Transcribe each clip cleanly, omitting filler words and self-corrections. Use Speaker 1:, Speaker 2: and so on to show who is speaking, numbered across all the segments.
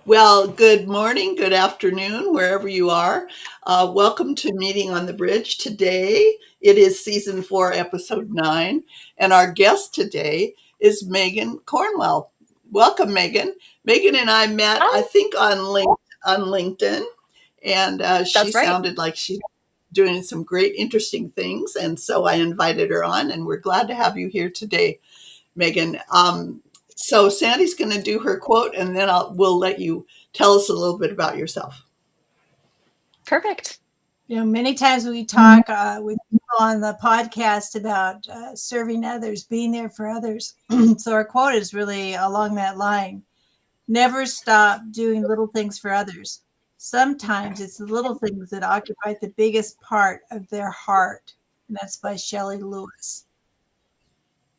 Speaker 1: Well, good morning, good afternoon, wherever you are. Welcome to Meeting on the Bridge. Today, it is season 4, episode 9, and our guest today is Meghan Cornwell. Welcome, Meghan. Meghan and I met, I
Speaker 2: Hi,
Speaker 1: think, on LinkedIn, and she
Speaker 2: that's right.
Speaker 1: sounded like she's doing some great, interesting things, and so I invited her on, and we're glad to have you here today, Meghan. So Sandy's going to do her quote, and then we'll let you tell us a little bit about yourself.
Speaker 2: Perfect.
Speaker 3: Many times we talk with people on the podcast about serving others, being there for others. So our quote is really along that line. Never stop doing little things for others. Sometimes it's the little things that occupy the biggest part of their heart. And that's by Shelley Lewis.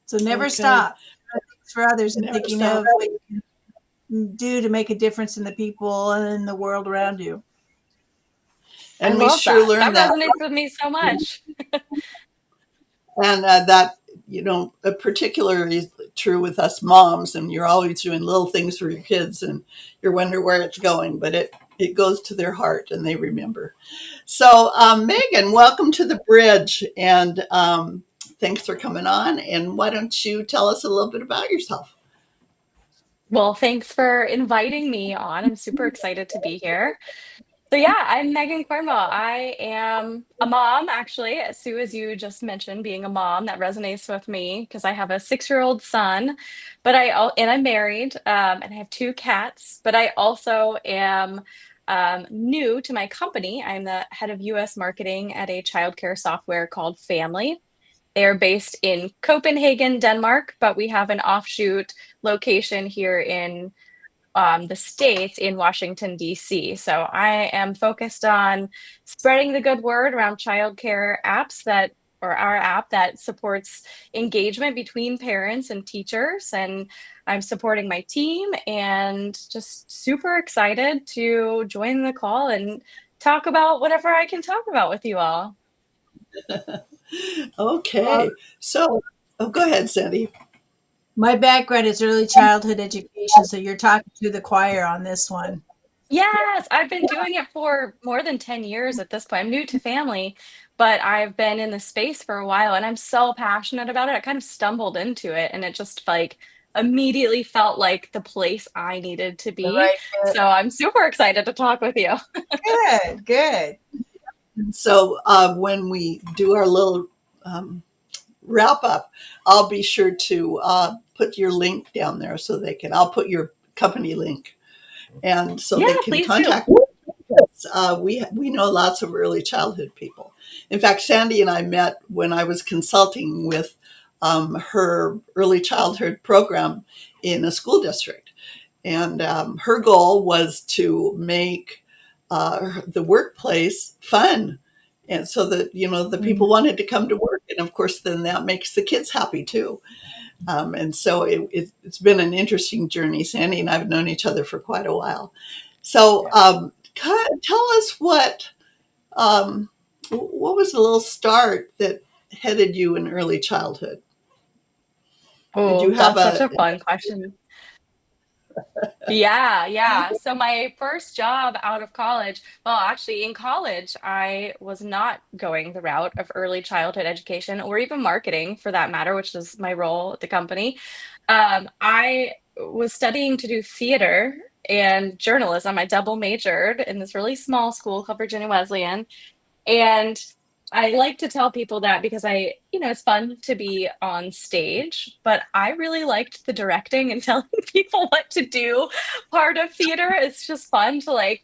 Speaker 3: So never
Speaker 1: Okay,
Speaker 3: stop doing things for others and
Speaker 1: never
Speaker 3: thinking
Speaker 1: stop.
Speaker 3: of what you can do to make a difference in the people and in the world around you.
Speaker 2: I
Speaker 1: And we
Speaker 2: love
Speaker 1: sure
Speaker 2: that. That
Speaker 1: learned that,
Speaker 2: resonates with me so much.
Speaker 1: and that particularly true with us moms. And you're always doing little things for your kids, and you wonder where it's going, but it goes to their heart, and they remember. So, Megan, welcome to the bridge, and thanks for coming on. And why don't you tell us a little bit about yourself?
Speaker 2: Well, thanks for inviting me on. I'm super excited to be here. So, yeah, I'm Megan Cornwell. I am a mom, actually. Sue, as you just mentioned, being a mom, that resonates with me because I have a 6-year-old son, and I'm married, and I have 2 cats. But I also am new to my company. I'm the head of US marketing at a childcare software called Family. They are based in Copenhagen, Denmark, but we have an offshoot location here in the States in Washington, D.C. So I am focused on spreading the good word around childcare apps or our app that supports engagement between parents and teachers. And I'm supporting my team and just super excited to join the call and talk about whatever I can talk about with you all.
Speaker 3: Well,
Speaker 1: Okay. So, oh, go ahead, Sandy.
Speaker 3: my background is early childhood education, so you're talking to the choir on this one.
Speaker 2: Yes, I've been doing it for more than 10 years at this point. I'm new to family, but I've been in the space for a while and I'm so passionate about it. I kind of stumbled into it and it just like immediately felt like the place I needed to
Speaker 3: The
Speaker 2: be.
Speaker 3: right fit.
Speaker 2: So I'm super excited to talk with you.
Speaker 3: Good, good.
Speaker 1: So, when we do our little wrap up, I'll be sure to put your link down there so I'll put your company link, and so
Speaker 2: Yeah,
Speaker 1: they can
Speaker 2: please do.
Speaker 1: contact us. We know lots of early childhood people. In fact, Sandy and I met when I was consulting with her early childhood program in a school district. And her goal was to make the workplace fun. And so that, the people
Speaker 3: Mhm.
Speaker 1: wanted to come to work. And of course, then that makes the kids happy too. And so it's been an interesting journey. Sandy and I have known each other for quite a while. So
Speaker 3: Yeah.
Speaker 1: tell us what was the little start that headed you in early childhood? Did you
Speaker 2: Oh,
Speaker 1: have
Speaker 2: that's such
Speaker 1: a,
Speaker 2: a fun question. Yeah, yeah. So my first job out of college, well, actually in college, I was not going the route of early childhood education or even marketing for that matter, which is my role at the company. I was studying to do theater and journalism. I double majored in this really small school called Virginia Wesleyan. And I like to tell people that because it's fun to be on stage, but I really liked the directing and telling people what to do part of theater. It's just fun to like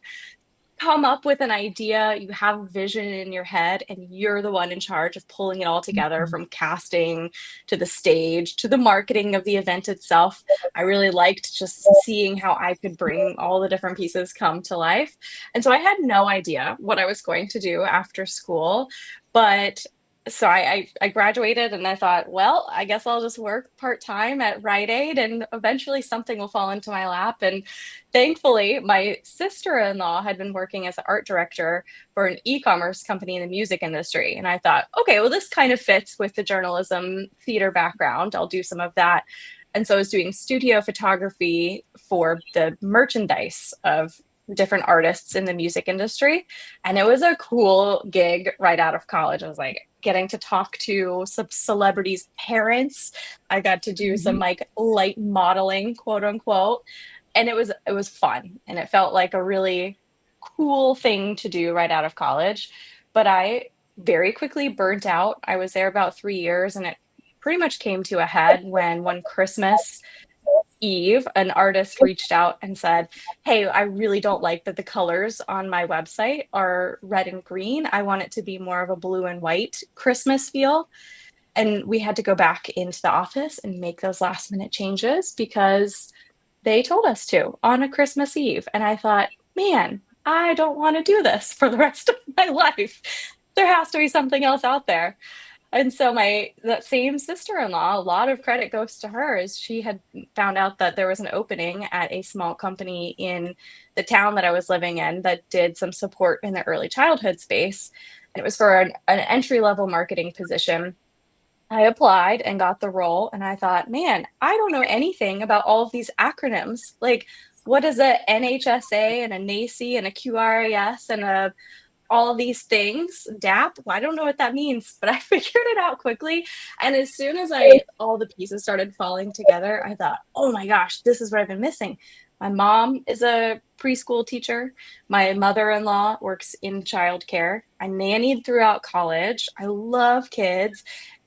Speaker 2: come up with an idea, you have a vision in your head, and you're the one in charge of pulling it all together from casting to the stage to the marketing of the event itself. I really liked just seeing how I could bring all the different pieces come to life. And so I had no idea what I was going to do after school, but so I graduated and I thought, well, I guess I'll just work part-time at Rite Aid and eventually something will fall into my lap. And thankfully, my sister-in-law had been working as an art director for an e-commerce company in the music industry. And I thought, okay, well, this kind of fits with the journalism theater background. I'll do some of that. And so I was doing studio photography for the merchandise of different artists in the music industry. And it was a cool gig right out of college. I was like getting to talk to some celebrities' parents. I got to do some like light modeling, quote unquote. And it was fun. And it felt like a really cool thing to do right out of college. But I very quickly burnt out. I was there about 3 years, and it pretty much came to a head when one Christmas Eve, an artist reached out and said, "Hey, I really don't like that the colors on my website are red and green. I want it to be more of a blue and white Christmas feel." And we had to go back into the office and make those last minute changes because they told us to on a Christmas Eve. And I thought, man, I don't want to do this for the rest of my life. There has to be something else out there. And so my that same sister-in-law, a lot of credit goes to her, as she had found out that there was an opening at a small company in the town that I was living in that did some support in the early childhood space. And it was for an entry-level marketing position. I applied and got the role, and I thought, man, I don't know anything about all of these acronyms. Like, what is a NHSA and a NACI and a QRAS and a all of these things, DAP. Well, I don't know what that means, but I figured it out quickly. And as soon as all the pieces started falling together, I thought, oh my gosh, this is what I've been missing. My mom is a preschool teacher. My mother-in-law works in childcare. I nannied throughout college. I love kids.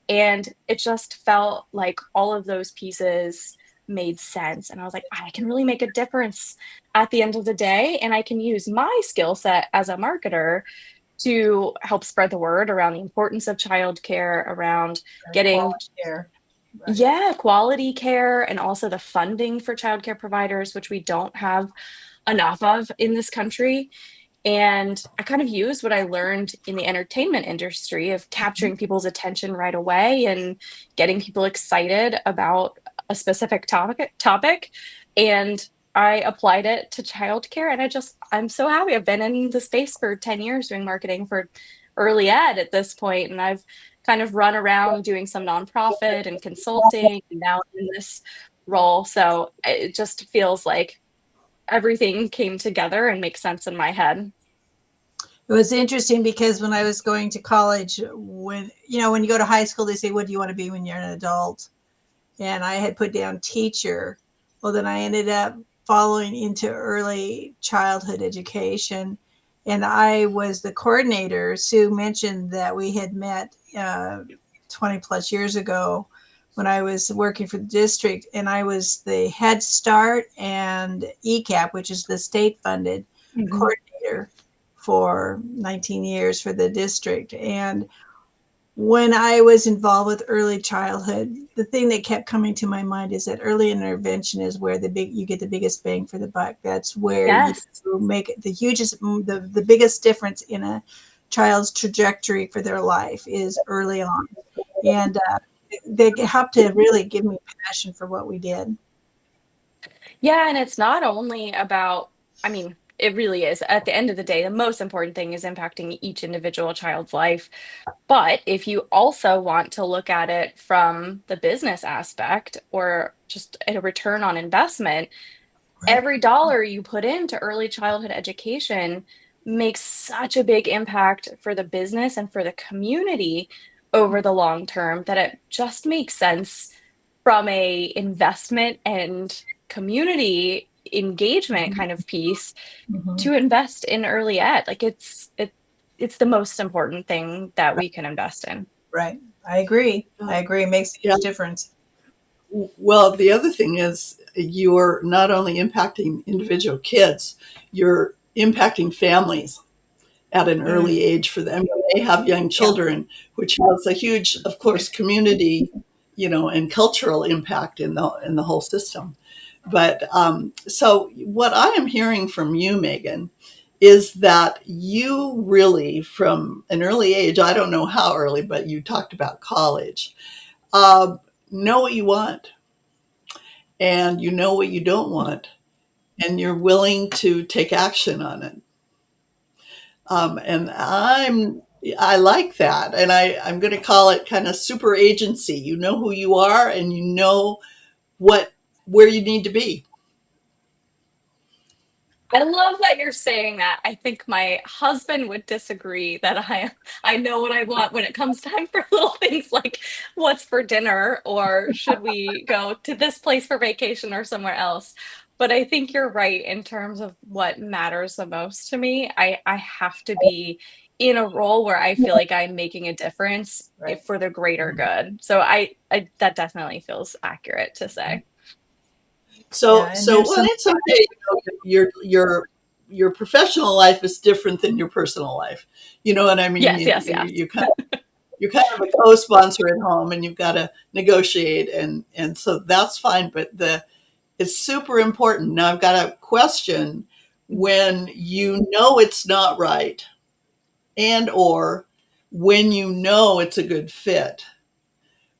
Speaker 2: And it just felt like all of those pieces made sense. And I was like, I can really make a difference at the end of the day. And I can use my skill set as a marketer to help spread the word around the importance of childcare, around getting
Speaker 3: Quality care. Right.
Speaker 2: yeah, quality care, and also the funding for childcare providers, which we don't have enough of in this country. And I kind of used what I learned in the entertainment industry of capturing people's attention right away and getting people excited about a specific topic. And I applied it to childcare, and I'm so happy. I've been in the space for 10 years doing marketing for early ed at this point, and I've kind of run around doing some nonprofit and consulting, and now in this role. So it just feels like everything came together and makes sense in my head.
Speaker 3: It was interesting because when I was going to college, when you go to high school, they say, what do you want to be when you're an adult? And I had put down teacher. Well, then I ended up following into early childhood education. And I was the coordinator. Sue mentioned that we had met 20 plus years ago when I was working for the district, and I was the Head Start and ECAP, which is the state funded coordinator for 19 years for the district. And when I was involved with early childhood, the thing that kept coming to my mind is that early intervention is where you get the biggest bang for the buck. That's where
Speaker 2: Yes.
Speaker 3: you make the biggest difference in a child's trajectory for their life is early on. And they helped to really give me passion for what we did.
Speaker 2: Yeah, and it's not only about, I mean, it really is. At the end of the day, the most important thing is impacting each individual child's life. But if you also want to look at it from the business aspect or just a return on investment,
Speaker 3: Right.
Speaker 2: every dollar you put into early childhood education makes such a big impact for the business and for the community over the long term that it just makes sense from a investment and community engagement kind of piece to invest in early ed. Like it's the most important thing that we can invest in.
Speaker 3: Right. I agree. It makes a huge difference.
Speaker 1: Well, the other thing is you're not only impacting individual kids, you're impacting families at an early age for them. They have young children, which has a huge, of course, community, and cultural impact in the whole system. But so what I am hearing from you, Meghan, is that you really, from an early age, I don't know how early, but you talked about college, know what you want and you know what you don't want, and you're willing to take action on it. And I like that. And I'm going to call it kind of super agency. You know who you are and you know where you need to be.
Speaker 2: I love that you're saying that. I think my husband would disagree that I know what I want when it comes time for little things like what's for dinner or should we go to this place for vacation or somewhere else. But I think you're right in terms of what matters the most to me. I have to be in a role where I feel like I'm making a difference
Speaker 3: Right.
Speaker 2: for the greater good. So I that definitely feels accurate to say.
Speaker 1: So
Speaker 3: Yeah, and
Speaker 1: so
Speaker 3: there's
Speaker 1: when
Speaker 3: some.
Speaker 1: it's okay, your professional life is different than your personal life. You know what I mean?
Speaker 2: Yes, yes, yes.
Speaker 1: You kind of a co-sponsor at home, and you've got to negotiate, and so that's fine. But it's super important. Now I've got a question: when you know it's not right, and or when you know it's a good fit,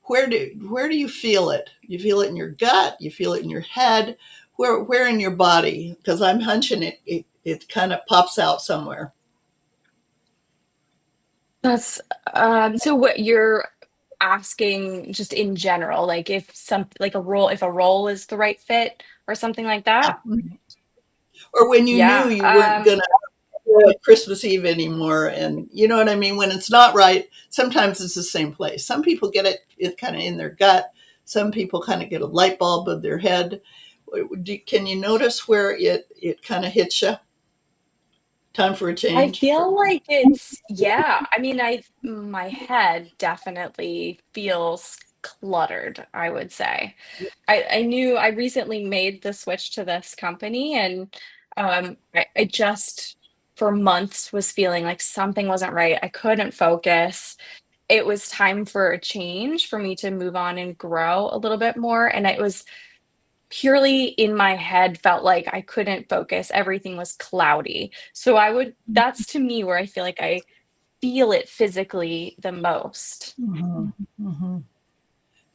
Speaker 1: where do you feel it? You feel it in your gut, you feel it in your head, where in your body? Because I'm hunching it kind of pops out somewhere.
Speaker 2: That's so what you're asking just in general, like if some like if a role is the right fit or something like that.
Speaker 1: Or when you knew
Speaker 2: Yeah.
Speaker 1: you weren't gonna do Christmas Eve anymore, and you know what I mean? When it's not right, sometimes it's the same place. Some people get it kind of in their gut. Some people kind of get a light bulb in their head. Can you notice where it kind of hits you? Time for a
Speaker 2: I
Speaker 1: change.
Speaker 2: feel like yeah. I mean, my head definitely feels cluttered, I would say. I knew I recently made the switch to this company and I just for months was feeling like something wasn't right. I couldn't focus. It was time for a change for me to move on and grow a little bit more. And it was purely in my head, felt like I couldn't focus. Everything was cloudy. So that's to me where I feel like I feel it physically the most.
Speaker 3: Mhm, mhm.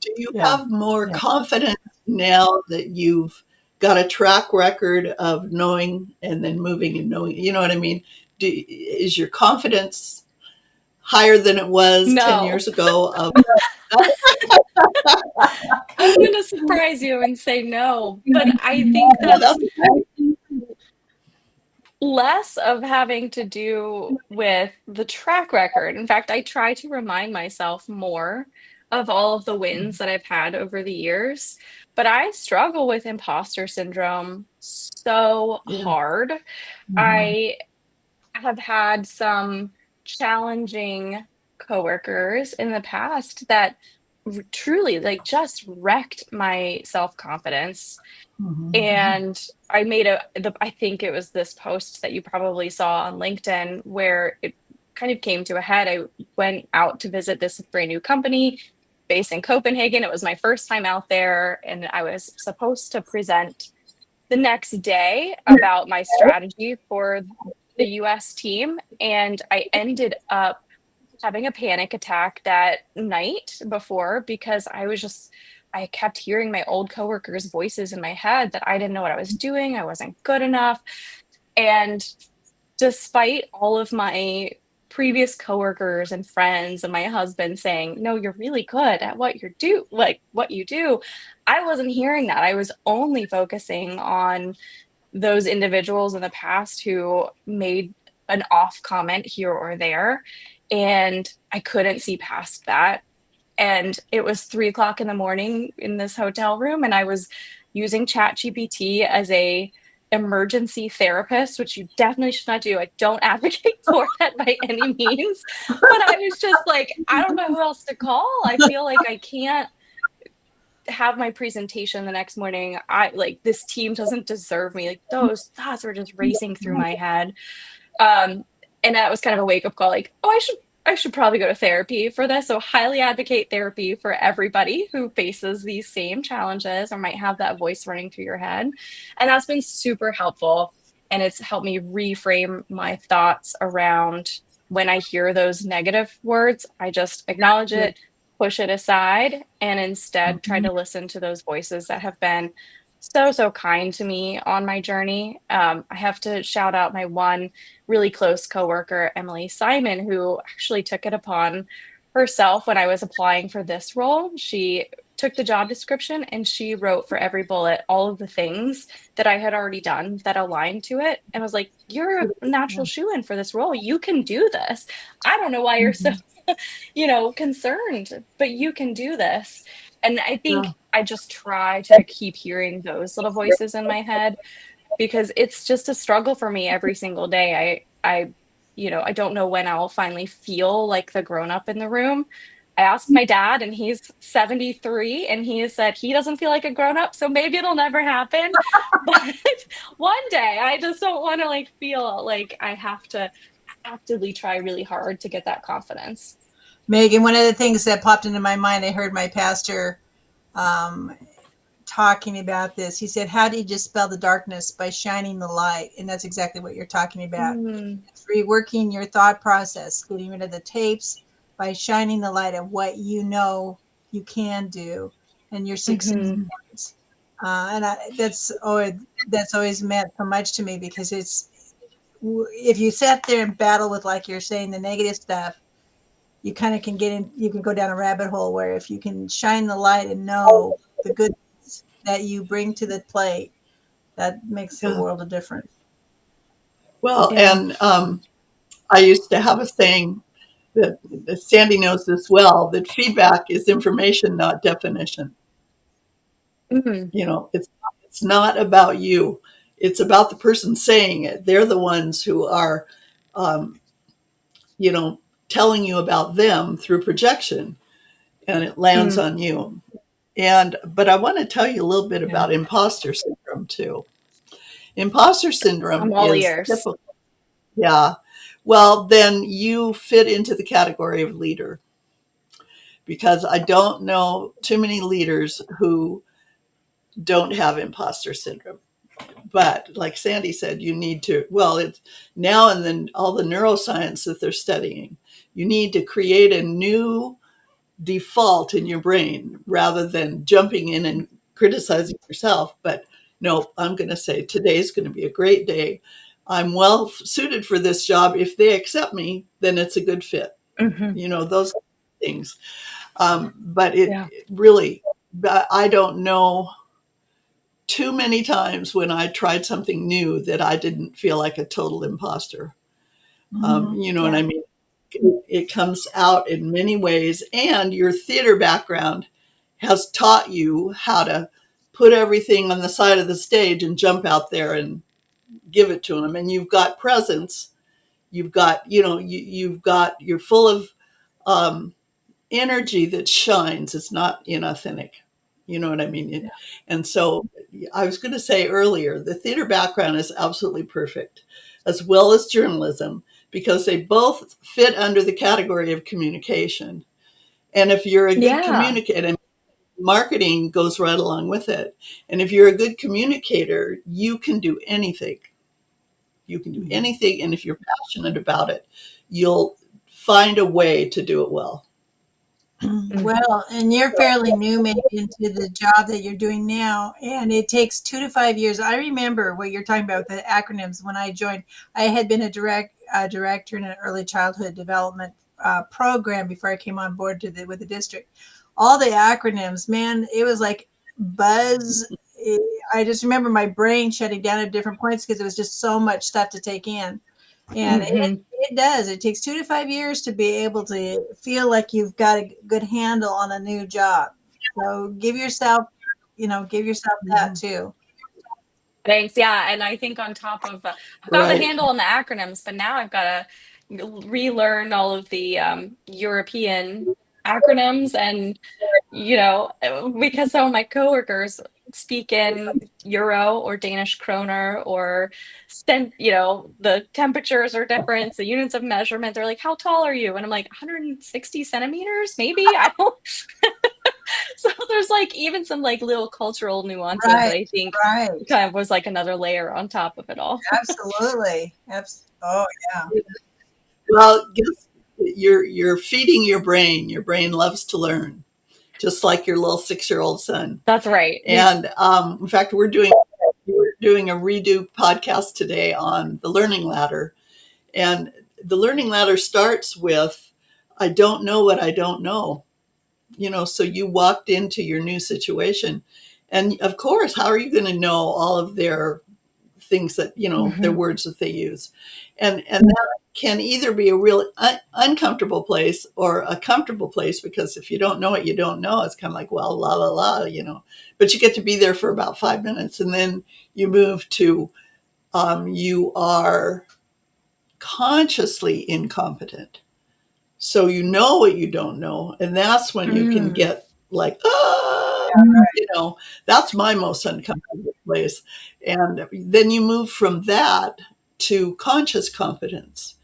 Speaker 1: Do you
Speaker 3: Yeah,
Speaker 1: have more
Speaker 3: yeah.
Speaker 1: confidence now that you've got a track record of knowing and then moving and knowing? You know what I mean? Is your confidence higher than it was 10
Speaker 2: No,
Speaker 1: years ago?
Speaker 2: I'm going to surprise you and say no, but I think
Speaker 1: Oh, that's
Speaker 2: that's less of having to do with the track record. In fact, I try to remind myself more of all of the wins that I've had over the years, but I struggle with imposter syndrome so
Speaker 1: yeah.
Speaker 2: hard.
Speaker 3: Mhm,
Speaker 2: I have had some challenging coworkers in the past that truly like just wrecked my self-confidence.
Speaker 3: mhm,
Speaker 2: And I think it was this post that you probably saw on LinkedIn where it kind of came to a head. I went out to visit this brand new company based in Copenhagen. It was my first time out there, and I was supposed to present the next day about my strategy for the US team. And I ended up having a panic attack that night before because I kept hearing my old coworkers' voices in my head that I didn't know what I was doing. I wasn't good enough. And despite all of my previous coworkers and friends and my husband saying, "No, you're really good at what you do," I wasn't hearing that. I was only focusing on those individuals in the past who made an off comment here or there. And I couldn't see past that. And it was 3 o'clock in the morning in this hotel room, and I was using ChatGPT as a emergency therapist, which you definitely should not do. I don't advocate for that by any means. But I was just like, I don't know who else to call. I feel like I can't have my presentation the next morning. I like this team doesn't deserve me. Like those thoughts were just racing through my head. Um, and that was kind of a wake up call, like, oh, I should probably go to therapy for this. So highly advocate therapy for everybody who faces these same challenges or might have that voice running through your head. And that's been super helpful. And it's helped me reframe my thoughts around when I hear those negative words. I just acknowledge
Speaker 1: Yeah.
Speaker 2: it, push it aside, and instead try
Speaker 3: mhm.
Speaker 2: to listen to those voices that have been so kind to me on my journey. I have to shout out my one really close coworker, Emily Simon, who actually took it upon herself when I was applying for this role. She took the job description and she wrote for every bullet all of the things that I had already done that aligned to it. And was like, you're a natural shoe-in for this role. You can do this. I don't know why you're so, concerned, but you can do this. And I think
Speaker 1: Yeah.
Speaker 2: I just try to keep hearing those little voices in my head because it's just a struggle for me every single day. I don't know when I'll finally feel like the grown up in the room. I asked my dad, and he's 73, and he said he doesn't feel like a grown up, so maybe it'll never happen. But one day, I just don't want to like feel like I have to actively try really hard to get that confidence.
Speaker 3: Megan, one of the things that popped into my mind, I heard my pastor um, talking about this. He said, how do you dispel the darkness? By shining the light. And that's exactly what you're talking about.
Speaker 2: Mm,
Speaker 3: It's reworking your thought process, getting rid of the tapes by shining the light of what you know you can do and your success
Speaker 2: mhm,
Speaker 3: points. That's always meant so much to me, because if you sat there and battle with, like you're saying, the negative stuff, you kind of can you can go down a rabbit hole, where if you can shine the light and know the good that you bring to the plate, that makes the
Speaker 1: Yeah.
Speaker 3: world a difference.
Speaker 1: Well,
Speaker 2: yeah.
Speaker 1: and I used to have a saying that Sandy knows this well, that feedback is information, not definition.
Speaker 2: Mhm,
Speaker 1: It's not about you. It's about the person saying it. They're the ones who are, um, you know, telling you about them through projection, and it lands
Speaker 2: mm,
Speaker 1: on you. But I want to tell you a little bit
Speaker 3: Yeah.
Speaker 1: about imposter syndrome too. Imposter syndrome
Speaker 2: I'm all
Speaker 1: is
Speaker 2: ears.
Speaker 1: typical. Yeah. Well, then you fit into the category of leader, because I don't know too many leaders who don't have imposter syndrome. But like Sandy said, you need to, well, it's now, and then all the neuroscience that they're studying, you need to create a new default in your brain rather than jumping in and criticizing yourself. But no, I'm going to say today's going to be a great day. I'm well suited for this job. If they accept me, then it's a good fit.
Speaker 2: Hmm.
Speaker 1: Those things. But it
Speaker 2: Yeah.
Speaker 1: really, I don't know too many times when I tried something new that I didn't feel like a total imposter. You know what
Speaker 3: Yeah.
Speaker 1: I mean? It comes out in many ways, and your theater background has taught you how to put everything on the side of the stage and jump out there and give it to them. And you've got presence. You've got, you're full of um, energy that shines. It's not inauthentic. You know what I mean? And so I was going to say earlier, the theater background is absolutely perfect, as well as journalism, because they both fit under the category of communication. And if you're a good
Speaker 2: Yeah.
Speaker 1: communicator, and marketing goes right along with it. And if you're a good communicator, you can do anything. You can do anything. And if you're passionate about it, you'll find a way to do it well.
Speaker 2: Mm,
Speaker 3: Well, and you're fairly new, maybe, into the job that you're doing now, and it takes 2 to 5 years. I remember what you're talking about with the acronyms. When I joined, I had been a director in an early childhood development program before I came on board with the district. All the acronyms, man, it was like buzz. I just remember my brain shutting down at different points because it was just so much stuff to take in. And
Speaker 2: hmm.
Speaker 3: it does. It takes 2 to 5 years to be able to feel like you've got a good handle on a new job. So give yourself that
Speaker 1: Mhm.
Speaker 3: too.
Speaker 2: Thanks. Yeah. And I think on top of, I've got the
Speaker 1: Right.
Speaker 2: handle on the acronyms, but now I've got to relearn all of the European acronyms. And, because some of my coworkers speak in euro or Danish kroner or the temperatures are different, the units of measurement. They're like, how tall are you? And I'm like, 160 centimeters, maybe. I don't. So there's like even some like little cultural nuances that
Speaker 3: Right,
Speaker 2: I think
Speaker 3: right.
Speaker 2: kind of was like another layer on top of it all.
Speaker 3: Absolutely. Oh, yeah.
Speaker 1: Well, guess you're feeding your brain. Your brain loves to learn, just like your little 6-year-old son.
Speaker 2: That's right.
Speaker 1: And in fact, we're doing a redo podcast today on the learning ladder. And the learning ladder starts with, I don't know what I don't know. So you walked into your new situation. And of course, how are you going to know all of their things that, their
Speaker 2: Hmm.
Speaker 1: words that they use? And that can either be a real uncomfortable place or a comfortable place, because if you don't know it, you don't know. It's kind of like, well, la, la, la. But you get to be there for about 5 minutes, and then you move to you are consciously incompetent. So you know what you don't know. And that's when you can
Speaker 2: Mm.
Speaker 1: get like, you know, that's my most uncomfortable place. And then you move from that to conscious competence,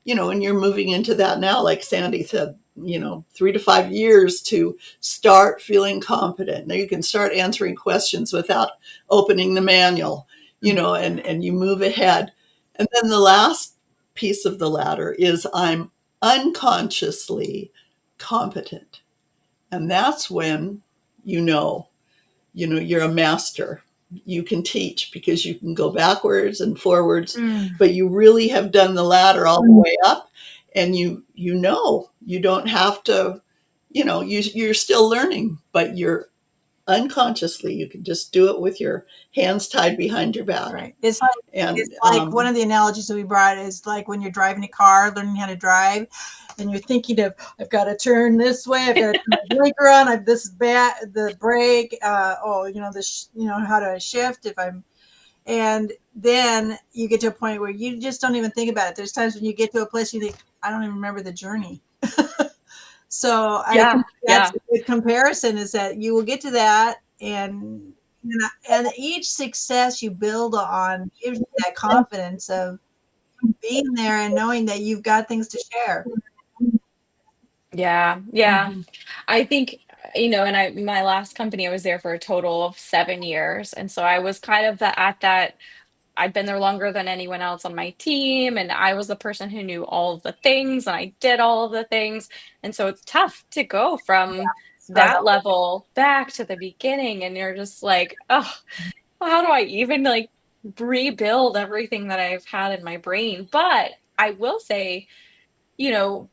Speaker 1: and you're moving into that now, like Sandy said, 3 to 5 years to start feeling competent. Now you can start answering questions without opening the manual, and you move ahead. And then the last piece of the ladder is I'm unconsciously competent. And that's when you know, you're a master. You can teach because you can go backwards and forwards,
Speaker 2: Mm.
Speaker 1: but you really have done the ladder all the way up, and you don't have to, you're still learning, but you're unconsciously, you can just do it with your hands tied behind your back.
Speaker 3: Right. It's
Speaker 1: And
Speaker 3: like one of the analogies that we brought is like when you're driving a car, learning how to drive, and you're thinking of, I've got to turn this way, I've got to turn the blinker on, this is bad, the brake, this, how to shift if I'm, and then you get to a point where you just don't even think about it. There's times when you get to a place you think, I don't even remember the journey. So I
Speaker 2: Yeah.
Speaker 3: think that's
Speaker 2: Yeah.
Speaker 3: a good comparison, is that you will get to that, and each success you build on gives you that confidence of being there and knowing that you've got things to share.
Speaker 2: Yeah. Yeah.
Speaker 3: Mhm.
Speaker 2: I think, and my last company, I was there for a total of 7 years. And so I was kind of at that, I'd been there longer than anyone else on my team. And I was the person who knew all of the things and I did all of the things. And so it's tough to go from
Speaker 3: Start
Speaker 2: that
Speaker 3: over.
Speaker 2: level back to the beginning. And you're just like, oh, how do I even like rebuild everything that I've had in my brain? But I will say, you know,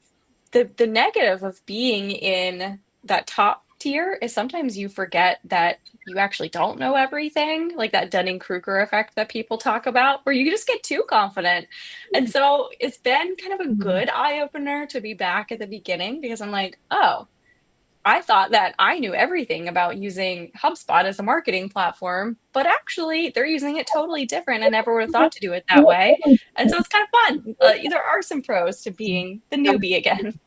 Speaker 2: the negative of being in that top tier is sometimes you forget that you actually don't know everything, like that Dunning-Kruger effect that people talk about, where you just get too confident. And so it's been kind of a
Speaker 3: Mhm.
Speaker 2: good eye opener to be back at the beginning because I'm like, oh, I thought that I knew everything about using HubSpot as a marketing platform, but actually they're using it totally different. I never would have thought to do it that way. And so it's kind of fun. There are some pros to being the newbie again.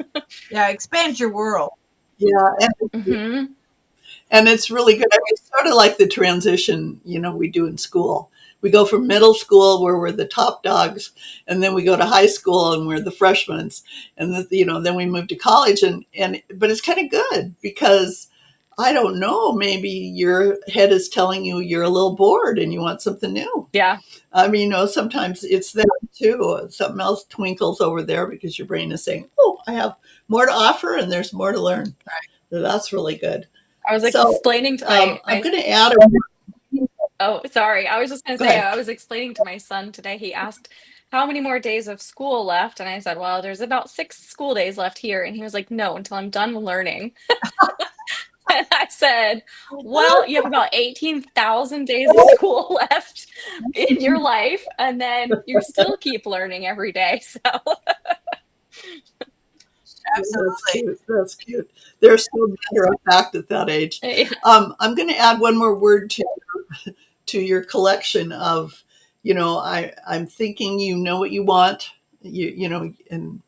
Speaker 3: Yeah, expand your world.
Speaker 1: yeah,
Speaker 2: Hmm.
Speaker 1: and it's really good. I mean, it's sort of like the transition, we do in school. We go from middle school where we're the top dogs, and then we go to high school and we're the freshmen, and then we move to college, but it's kind of good because I don't know, maybe your head is telling you you're a little bored and you want something new.
Speaker 2: Yeah.
Speaker 1: I mean, sometimes it's that too. Something else twinkles over there because your brain is saying, "Oh, I have more to offer, and there's more to learn." So that's really good.
Speaker 2: I was
Speaker 1: So
Speaker 2: explaining to
Speaker 1: I'm
Speaker 2: my
Speaker 1: going to add.
Speaker 2: oh, sorry. I was just going to
Speaker 1: Go
Speaker 2: say,
Speaker 1: ahead.
Speaker 2: I was explaining to my son today. He asked how many more days of school left. And I said, well, there's about 6 school days left here. And he was like, no, until I'm done learning. And I said, well, you have about 18,000 days of school left in your life. And then you still keep learning every day. So,
Speaker 1: That's
Speaker 3: Absolutely.
Speaker 1: cute. That's cute. They're so matter of fact at that age.
Speaker 2: yeah.
Speaker 1: I'm going to add one more word to your collection of, I'm thinking you know what you want, and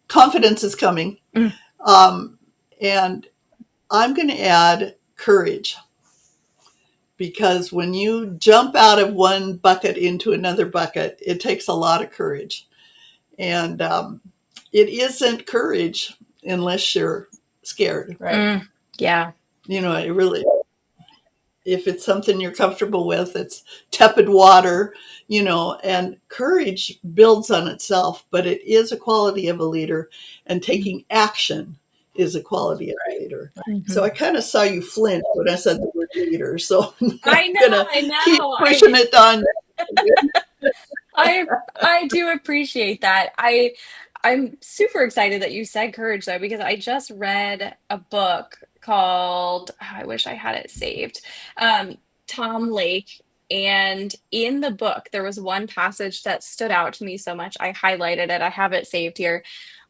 Speaker 1: confidence is coming.
Speaker 2: Mm.
Speaker 1: Um, and I'm going to add courage, because when you jump out of one bucket into another bucket, it takes a lot of courage. And it isn't courage unless you're scared.
Speaker 3: Right.
Speaker 2: Mm. Yeah.
Speaker 1: It really, if it's something you're comfortable with, it's tepid water, and courage builds on itself, but it is a quality of a leader, and taking action is a quality of a leader. So
Speaker 2: Mhm.
Speaker 1: I kind of saw you flinch when I said the word leader. So I'm
Speaker 2: I know,
Speaker 1: going to
Speaker 2: I
Speaker 1: keep
Speaker 2: know.
Speaker 1: pushing it on.
Speaker 2: I I do appreciate that. I'm super excited that you said courage though, because I just read a book called, I wish I had it saved, Tom Lake. And in the book, there was one passage that stood out to me so much. I highlighted it, I have it saved here.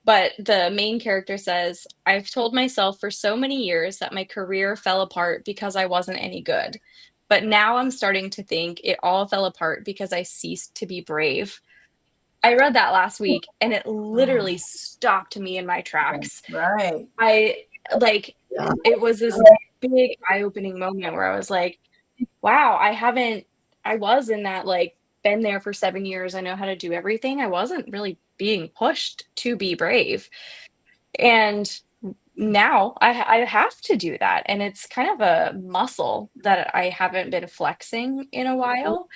Speaker 2: But the main character says, I've told myself for so many years that my career fell apart because I wasn't any good. But now I'm starting to think it all fell apart because I ceased to be brave. I read that last week and it literally stopped me in my tracks.
Speaker 3: Right.
Speaker 2: I like
Speaker 1: Yeah.
Speaker 2: it was this big eye-opening moment where I was like, wow, I was in that like been there for 7 years. I know how to do everything. I wasn't really being pushed to be brave. And now I have to do that. And it's kind of a muscle that I haven't been flexing in a while.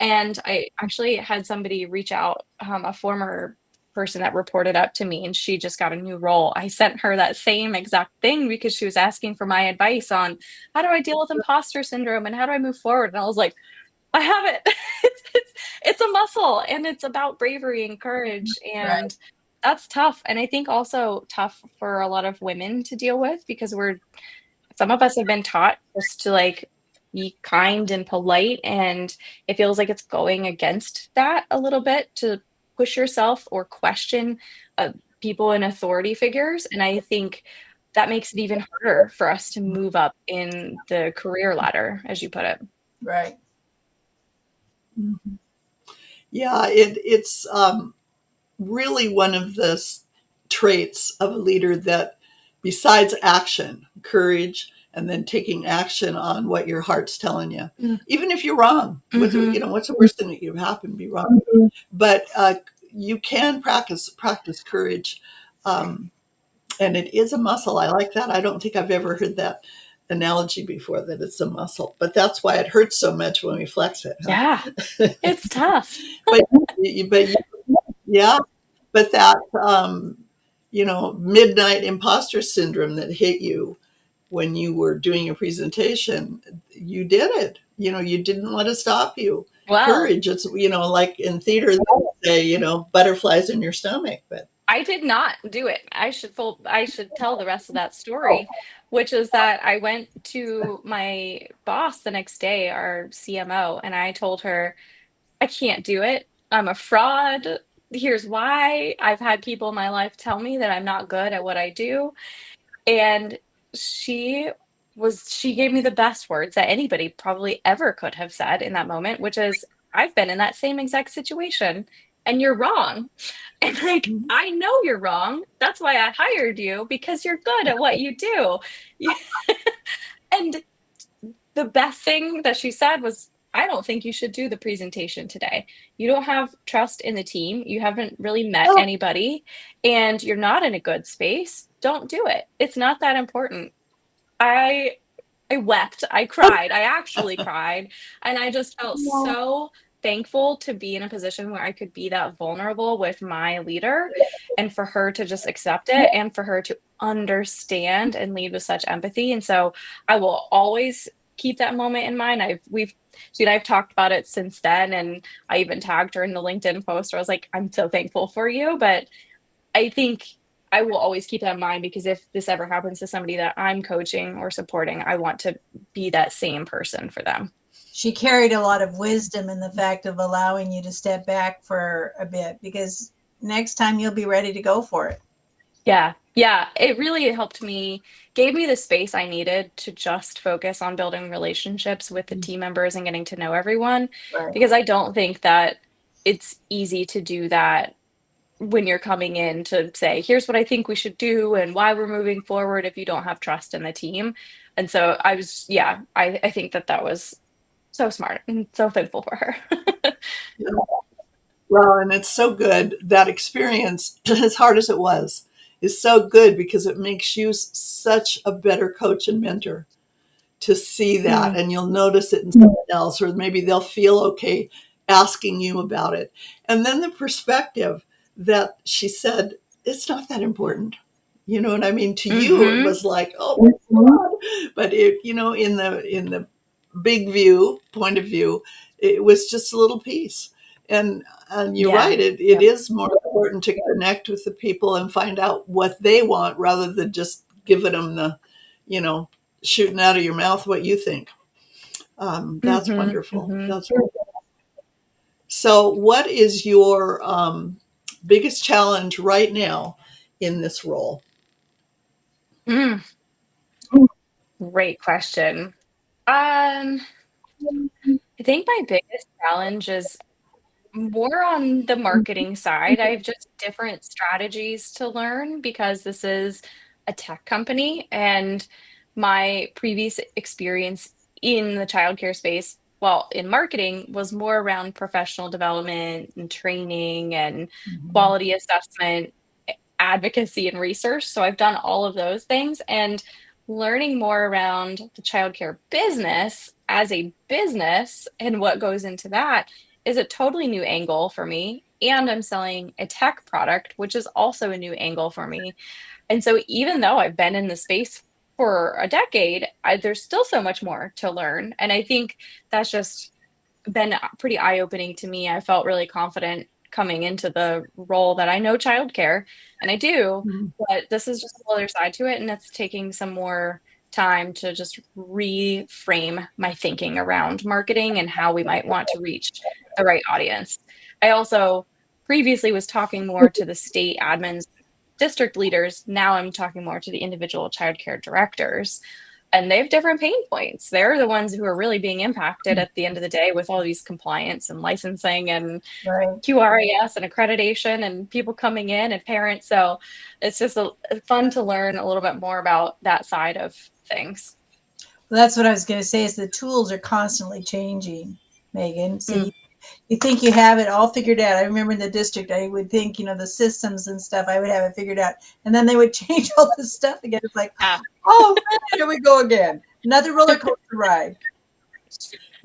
Speaker 2: And I actually had somebody reach out, a former person that reported up to me, and she just got a new role. I sent her that same exact thing because she was asking for my advice on how do I deal with imposter syndrome and how do I move forward. And I was like, I have it. It's a muscle and it's about bravery and courage.
Speaker 3: Right.
Speaker 2: And that's tough. And I think also tough for a lot of women to deal with because some of us have been taught just to like be kind and polite. And it feels like it's going against that a little bit to push yourself or question people in authority figures. And I think that makes it even harder for us to move up in the career ladder, as you put it.
Speaker 3: Right.
Speaker 1: Yeah, it's really one of the traits of a leader that, besides action, courage, and then taking action on what your heart's telling you, even if you're wrong. What's the worst thing that could happen? Be wrong, but you can practice courage, and it is a muscle. I like that. I don't think I've ever heard that analogy before, that it's a muscle, but that's why it hurts so much when we flex it.
Speaker 2: Yeah, it's tough.
Speaker 1: but yeah, but that midnight imposter syndrome that hit you when you were doing a presentation, you did it. You didn't let it stop you.
Speaker 2: Well,
Speaker 1: Courage. It's like in theater they say butterflies in your stomach, but
Speaker 2: I did not do it. I should tell the rest of that story, which is that I went to my boss the next day, our CMO, and I told her, I can't do it. I'm a fraud. Here's why. I've had people in my life tell me that I'm not good at what I do. And she she gave me the best words that anybody probably ever could have said in that moment, which is, I've been in that same exact situation and you're wrong. And like, I know you're wrong. That's why I hired you, because you're good at what you do. And the best thing that she said was, I don't think you should do the presentation today. You don't have trust in the team. You haven't really met anybody and you're not in a good space. Don't do it. It's not that important. I wept. I cried. I actually cried. And I just felt so thankful to be in a position where I could be that vulnerable with my leader and for her to just accept it and for her to understand and lead with such empathy. And so I will always keep that moment in mind. I've talked about it since then. And I even tagged her in the LinkedIn post where I was like, I'm so thankful for you. But I think I will always keep that in mind because if this ever happens to somebody that I'm coaching or supporting, I want to be that same person for them.
Speaker 3: She carried a lot of wisdom in the fact of allowing you to step back for a bit, because next time you'll be ready to go for it.
Speaker 2: Yeah. Yeah. It really helped me, gave me the space I needed to just focus on building relationships with the team members and getting to know everyone.
Speaker 3: Right.
Speaker 2: Because I don't think that it's easy to do that when you're coming in to say, here's what I think we should do and why we're moving forward if you don't have trust in the team. And so I think that was so smart and so thankful for her.
Speaker 1: Yeah. Well, and it's so good, that experience, as hard as it was, is so good because it makes you such a better coach and mentor to see that. And you'll notice it in someone else, or maybe they'll feel okay asking you about it. And then the perspective that she said, it's not that important. You know what I mean? To you, it was like, oh my God. But in the big point of view, it was just a little piece. And you're right. It is more important to connect with the people and find out what they want rather than just giving them the you know, shooting out of your mouth what you think. That's
Speaker 2: Mm-hmm.
Speaker 1: wonderful.
Speaker 2: Mm-hmm.
Speaker 1: That's wonderful. So, what is your biggest challenge right now in this role?
Speaker 2: Mm, great question. I think my biggest challenge is more on the marketing side. I have just different strategies to learn because this is a tech company, and my previous experience in the childcare space, well, in marketing, was more around professional development and training and
Speaker 3: Mhm.
Speaker 2: quality assessment, advocacy and research. So I've done all of those things, and learning more around the childcare business as a business and what goes into that is a totally new angle for me. And I'm selling a tech product, which is also a new angle for me. And so, even though I've been in the space for a decade, there's still so much more to learn. And I think that's just been pretty eye-opening to me. I felt really confident coming into the role that I know childcare, and I do,
Speaker 1: Mhm.
Speaker 2: but this is just a whole other side to it, and it's taking some more time to just reframe my thinking around marketing and how we might want to reach the right audience. I also previously was talking more to the state admins, district leaders. Now I'm talking more to the individual childcare directors, and they have different pain points. They're the ones who are really being impacted at the end of the day with all these compliance and licensing and
Speaker 3: Right.
Speaker 2: QRAS and accreditation and people coming in and parents. So it's just fun to learn a little bit more about that side of things.
Speaker 3: Well, that's what I was going to say is the tools are constantly changing, Megan. So
Speaker 2: Mm.
Speaker 3: you think you have it all figured out. I remember in the district, I would think, the systems and stuff, I would have it figured out. And then they would change all this stuff again. It's like,
Speaker 2: Yeah.
Speaker 3: oh, man, here we go again. Another roller coaster ride.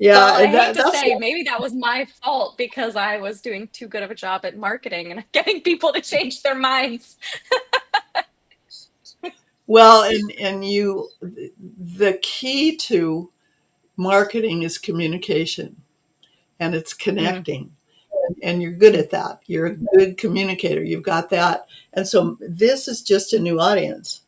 Speaker 2: Well,
Speaker 1: Yeah,
Speaker 2: I hate to
Speaker 1: that's
Speaker 2: say maybe that was my fault because I was doing too good of a job at marketing and getting people to change their minds.
Speaker 1: well, and the key to marketing is communication, and it's
Speaker 2: Mm.
Speaker 1: connecting, and you're good at that. You're a good communicator. You've got that, and so this is just a new audience.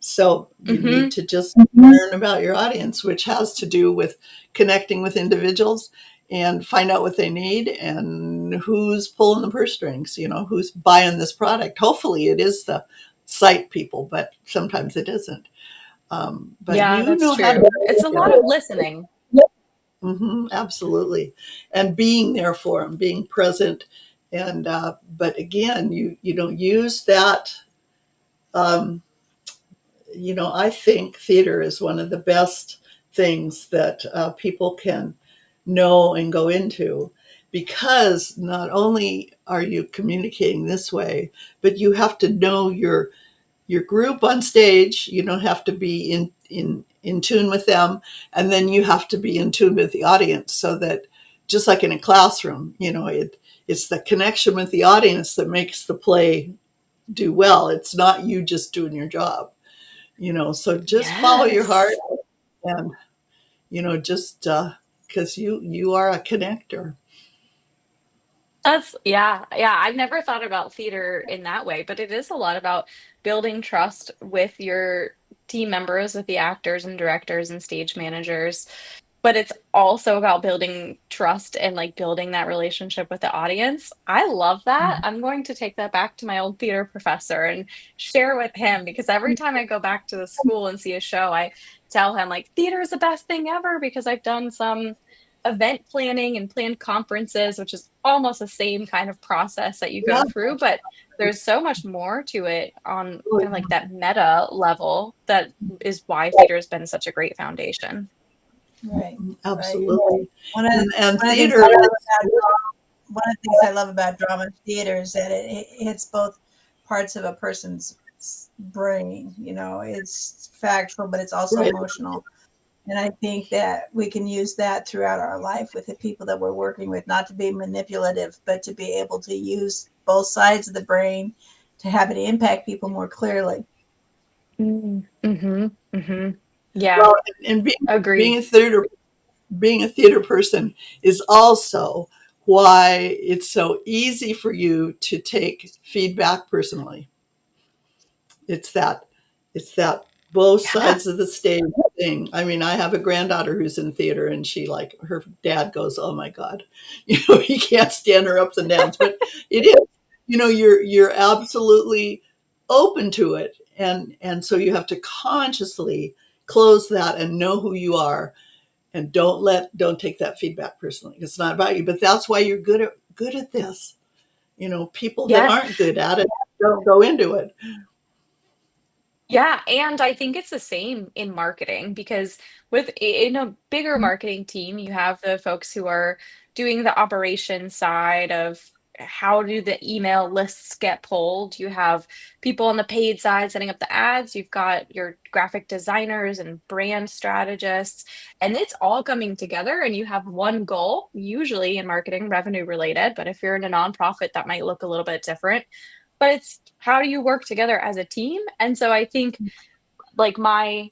Speaker 1: So you need
Speaker 2: Hmm.
Speaker 1: to just learn about your audience, which has to do with connecting with individuals and find out what they need and who's pulling the purse strings, who's buying this product. Hopefully it is the site people, but sometimes it isn't. But
Speaker 2: Yeah,
Speaker 1: you
Speaker 2: that's
Speaker 1: know how to
Speaker 2: true. It's a lot of
Speaker 1: do
Speaker 2: listening.
Speaker 1: it. Absolutely. And being there for them, being present. And, but again, you don't use that, um, I think theater is one of the best things that people can know and go into because not only are you communicating this way, but you have to know your group on stage. You don't have to be in tune with them, and then you have to be in tune with the audience so that just like in a classroom, it's the connection with the audience that makes the play do well. It's not you just doing your job. So just follow your heart
Speaker 2: Yes.
Speaker 1: and just because you are a connector.
Speaker 2: That's yeah. I've never thought about theater in that way, but it is a lot about building trust with your team members, with the actors and directors and stage managers. But it's also about building trust and like building that relationship with the audience. I love that. I'm going to take that back to my old theater professor and share with him because every time I go back to the school and see a show, I tell him like theater is the best thing ever because I've done some event planning and planned conferences, which is almost the same kind of process that you
Speaker 1: Yeah,
Speaker 2: go through, but there's so much more to it on kind of like that meta level that is why theater has been such a great foundation.
Speaker 3: Right. Right.
Speaker 1: absolutely.
Speaker 3: One of the,
Speaker 1: And
Speaker 3: one of the things
Speaker 1: theater
Speaker 3: I love
Speaker 1: is
Speaker 3: about one of the things I love about drama theater is that it hits both parts of a person's brain. It's factual, but it's also
Speaker 1: right.
Speaker 3: emotional. And I think that we can use that throughout our life with the people that we're working with, not to be manipulative, but to be able to use both sides of the brain to have it impact people more clearly.
Speaker 2: Mm, mhm, mhm. Yeah,
Speaker 1: Well, and being
Speaker 2: agreed.
Speaker 1: a theater person is also why it's so easy for you to take feedback personally. It's that it's that both
Speaker 2: Yeah.
Speaker 1: sides of the stage thing. I mean, I have a granddaughter who's in theater, and she like her dad goes, "Oh my God, he can't stand her ups and downs." But it is, you're absolutely open to it, and so you have to consciously close that and know who you are, and don't take that feedback personally. It's not about you, but that's why you're good at this. People that
Speaker 2: Yes.
Speaker 1: aren't good at it don't go into it.
Speaker 2: Yeah, and I think it's the same in marketing because in a bigger marketing team, you have the folks who are doing the operation side of how do the email lists get pulled. You have people on the paid side setting up the ads. You've got your graphic designers and brand strategists, and it's all coming together. And you have one goal, usually in marketing, revenue related. But if you're in a nonprofit, that might look a little bit different, but it's how do you work together as a team? And so I think like my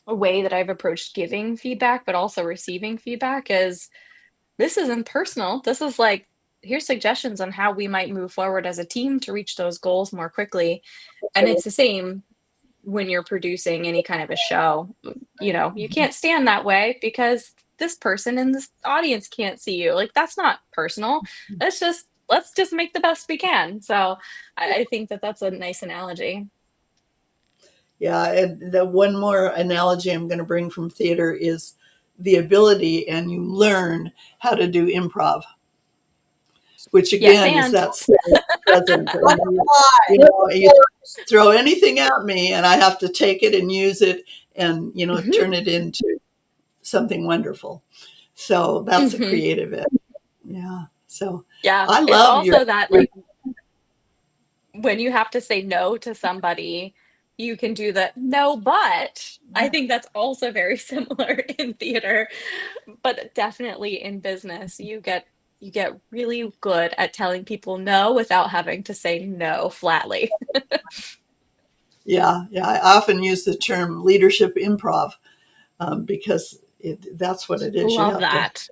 Speaker 2: way that I've approached giving feedback, but also receiving feedback is this isn't personal. This is like, here's suggestions on how we might move forward as a team to reach those goals more quickly. And it's the same when you're producing any kind of a show. You can't stand that way because this person in this audience can't see you. Like, that's not personal. Let's just make the best we can. So I think that that's a nice analogy.
Speaker 1: Yeah, and the one more analogy I'm going to bring from theater is the ability, and you learn how to do improv, which
Speaker 2: Yes,
Speaker 1: again is
Speaker 2: and
Speaker 1: that same present. And you throw anything at me, and I have to take it and use it, and
Speaker 2: Mhm,
Speaker 1: turn it into something wonderful. So that's a
Speaker 2: mhm.
Speaker 1: creative edge. Yeah. So
Speaker 2: Yeah,
Speaker 1: I
Speaker 2: it's
Speaker 1: love your.
Speaker 2: also that like when you have to say no to somebody, you can do the no, but I think that's also very similar in theater, but definitely in business. You get really good at telling people no without having to say no flatly.
Speaker 1: Yeah, yeah. I often use the term leadership improv, because that's what it is.
Speaker 2: Love that.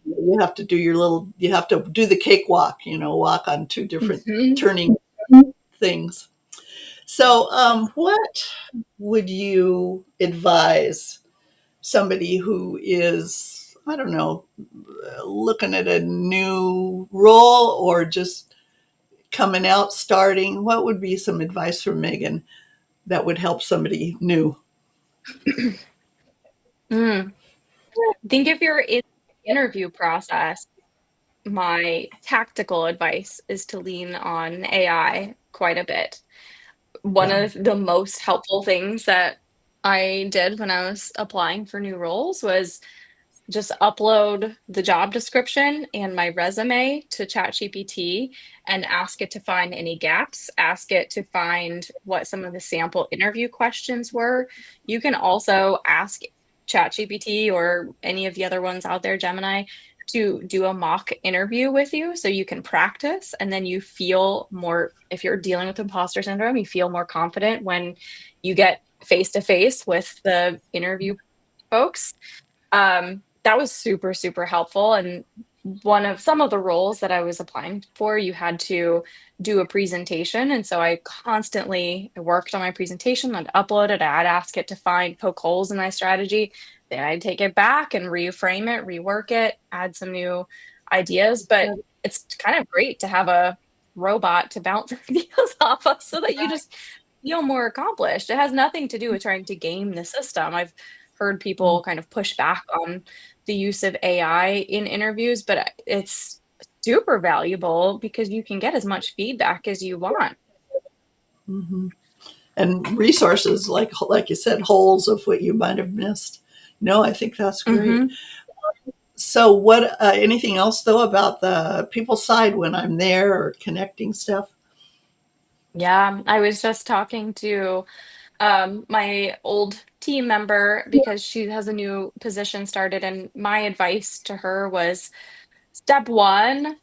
Speaker 1: You have to do the cakewalk, walk on two different
Speaker 2: Mhm.
Speaker 1: turning things. So, what would you advise somebody who is, I don't know, looking at a new role or just coming out, starting? What would be some advice from Megan that would help somebody new?
Speaker 2: Mm. I think if you're in the interview process, my tactical advice is to lean on AI quite a bit. One
Speaker 1: Yeah.
Speaker 2: of the most helpful things that I did when I was applying for new roles was just upload the job description and my resume to ChatGPT and ask it to find any gaps, ask it to find what some of the sample interview questions were. You can also ask ChatGPT or any of the other ones out there, Gemini, to do a mock interview with you so you can practice and then you feel more, if you're dealing with imposter syndrome, you feel more confident when you get face to face with the interview folks. That was super, super helpful. And one of some of the roles that I was applying for, you had to do a presentation. And so I constantly worked on my presentation. I'd upload it, I'd ask it to find poke holes in my strategy. Then I'd take it back and reframe it, rework it, add some new ideas. But it's kind of great to have a robot to bounce ideas off of so that you just feel more accomplished. It has nothing to do with trying to game the system. I've heard people kind of push back on the use of AI in interviews, but it's super valuable because you can get as much feedback as you want.
Speaker 1: Hmm. And resources like you said, holes of what you might have missed. No, I think that's great.
Speaker 2: Hmm.
Speaker 1: So, what? Anything else though about the people side when I'm there or connecting stuff?
Speaker 2: Yeah, I was just talking to my old team member because she has a new position started, and my advice to her was step one,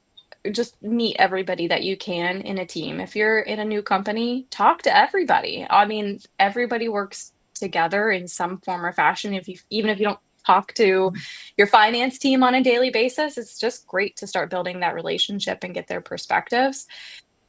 Speaker 2: just meet everybody that you can in a team. If you're in a new company, talk to everybody. I mean, everybody works together in some form or fashion. Even if you don't talk to your finance team on a daily basis, it's just great to start building that relationship and get their perspectives.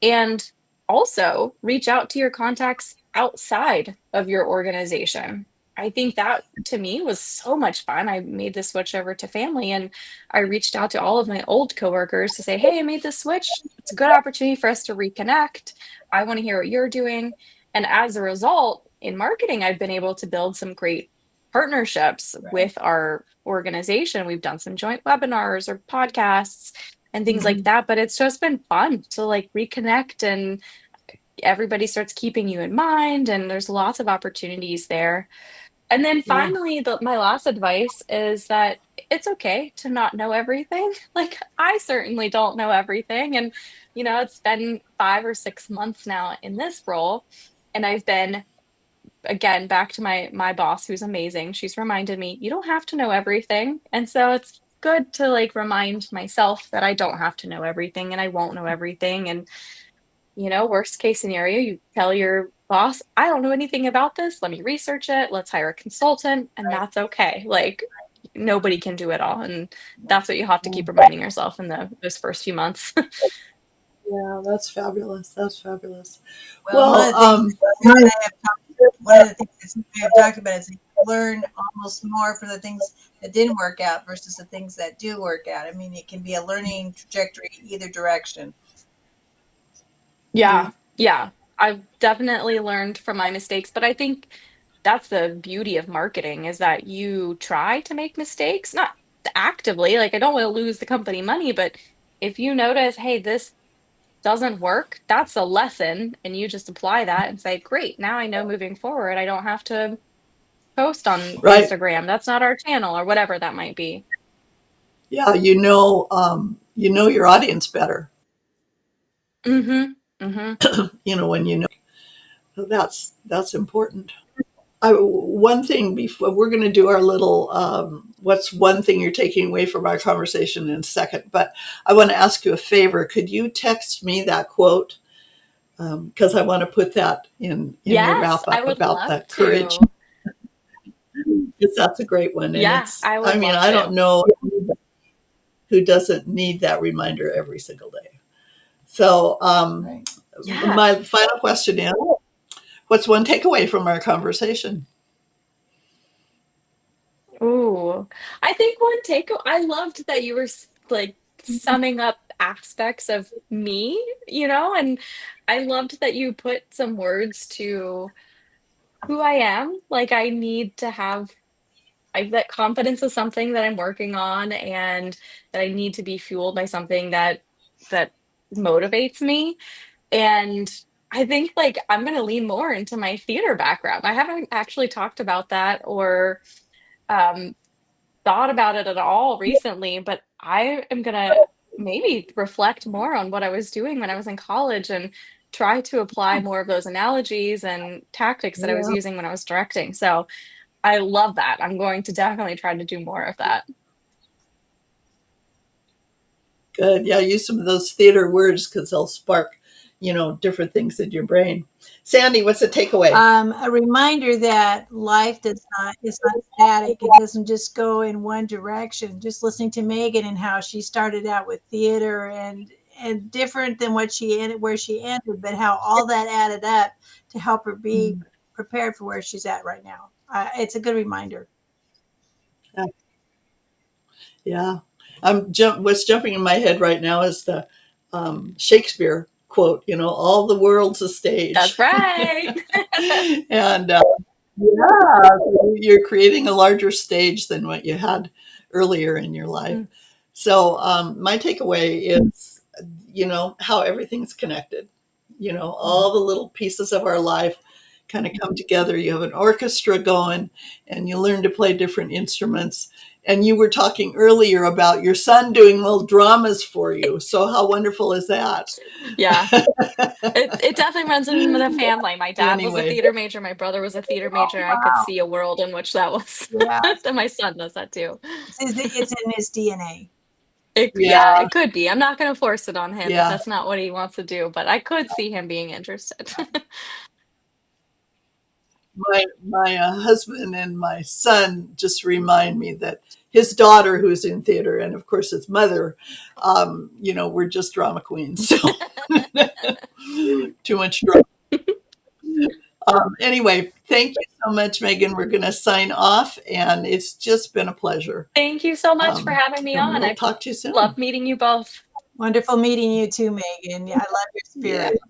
Speaker 2: And also reach out to your contacts outside of your organization. I think that to me was so much fun. I made the switch over to family and I reached out to all of my old coworkers to say, hey, I made this switch. It's a good opportunity for us to reconnect. I want to hear what you're doing. And as a result, in marketing, I've been able to build some great partnerships
Speaker 3: Right.
Speaker 2: with our organization. We've done some joint webinars or podcasts and things like that. But it's just been fun to like reconnect and everybody starts keeping you in mind and there's lots of opportunities there. And then
Speaker 3: Yeah.
Speaker 2: finally, my last advice is that it's okay to not know everything. Like, I certainly don't know everything. And, it's been 5 or 6 months now in this role. And I've been, again, back to my boss, who's amazing. She's reminded me, you don't have to know everything. And so it's good to like remind myself that I don't have to know everything and I won't know everything. And worst case scenario, you tell your boss, I don't know anything about this. Let me research it. Let's hire a consultant. And
Speaker 3: Right.
Speaker 2: that's okay. Like nobody can do it all. And that's what you have to keep reminding yourself in those first few months.
Speaker 1: Yeah, that's fabulous. That's fabulous.
Speaker 3: Well, one of the things one of the things that we have talked about is that you learn almost more from the things that didn't work out versus the things that do work out. I mean, it can be a learning trajectory either direction.
Speaker 2: Yeah. Yeah. I've definitely learned from my mistakes, but I think that's the beauty of marketing is that you try to make mistakes, not actively, like I don't want to lose the company money, but if you notice, hey, this doesn't work, that's a lesson. And you just apply that and say, great, now I know moving forward, I don't have to post on
Speaker 1: Right.
Speaker 2: Instagram. That's not our channel or whatever that might be.
Speaker 1: Yeah, your audience better.
Speaker 2: Mm-hmm. Mm-hmm.
Speaker 1: When you know. So that's important. One thing before we're going to do our little what's one thing you're taking away from our conversation in a second, but I want to ask you a favor. Could you text me that quote? Because I want to put that in your
Speaker 2: Yes,
Speaker 1: wrap
Speaker 2: I
Speaker 1: up
Speaker 2: would
Speaker 1: about
Speaker 2: love
Speaker 1: the courage.
Speaker 2: to.
Speaker 1: Because that's a great one, and
Speaker 2: Yeah, I
Speaker 1: I
Speaker 2: would
Speaker 1: mean,
Speaker 2: love
Speaker 1: I don't
Speaker 2: to.
Speaker 1: know who doesn't need that reminder every single day. So,
Speaker 3: Right.
Speaker 2: Yeah.
Speaker 1: my final question is, what's one takeaway from our conversation?
Speaker 2: Ooh, I think one take I loved that you were like summing up aspects of me, and I loved that you put some words to who I am. Like I need to have that confidence is something that I'm working on and that I need to be fueled by something that motivates me. And I think like I'm gonna lean more into my theater background. I haven't actually talked about that or um thought about it at all recently, but I am gonna maybe reflect more on what I was doing when I was in college and try to apply more of those analogies and tactics that I was
Speaker 1: Yeah,
Speaker 2: using when I was directing. So I love that. I'm going to definitely try to do more of that.
Speaker 1: good. Yeah, use some of those theater words because they'll spark, different things in your brain. Sandy, what's the takeaway?
Speaker 3: A reminder that life is not static. It doesn't just go in one direction. Just listening to Megan and how she started out with theater and different than what she ended where she ended, but how all that added up to help her be prepared for where she's at right now. It's a good reminder.
Speaker 1: Yeah. What's jumping in my head right now is the Shakespeare quote, all the world's a
Speaker 2: That's
Speaker 1: stage.
Speaker 2: right.
Speaker 1: And yeah, you're creating a larger stage than what you had earlier in your life.
Speaker 2: Mm.
Speaker 1: So my takeaway is, how everything's connected. All the little pieces of our life kind of come together. You have an orchestra going and you learn to play different instruments. And you were talking earlier about your son doing little dramas for you. So how wonderful is that?
Speaker 2: Yeah. It definitely runs in the family. My dad was a
Speaker 1: Anyway,
Speaker 2: theater major. My brother was a theater major. I could
Speaker 3: Wow.
Speaker 2: see a world in which that was.
Speaker 3: Yeah.
Speaker 2: And my son does that too.
Speaker 3: It's in his DNA.
Speaker 2: Yeah,
Speaker 1: yeah,
Speaker 2: it could be. I'm not going to force it on him if
Speaker 1: yeah.
Speaker 2: that's not what he wants to do, but I could see him being interested.
Speaker 1: My husband and my son just remind me that his daughter, who's in theater, and of course his mother, we're just drama queens. So too much drama. Anyway, thank you so much, Megan. We're going to sign off, and it's just been a pleasure.
Speaker 2: Thank you so much for having me
Speaker 1: And
Speaker 2: on.
Speaker 1: we'll
Speaker 2: I
Speaker 1: talk to you soon.
Speaker 2: love meeting you both.
Speaker 3: Wonderful meeting you too, Megan. Yeah, I love your
Speaker 1: Yeah.
Speaker 3: spirit.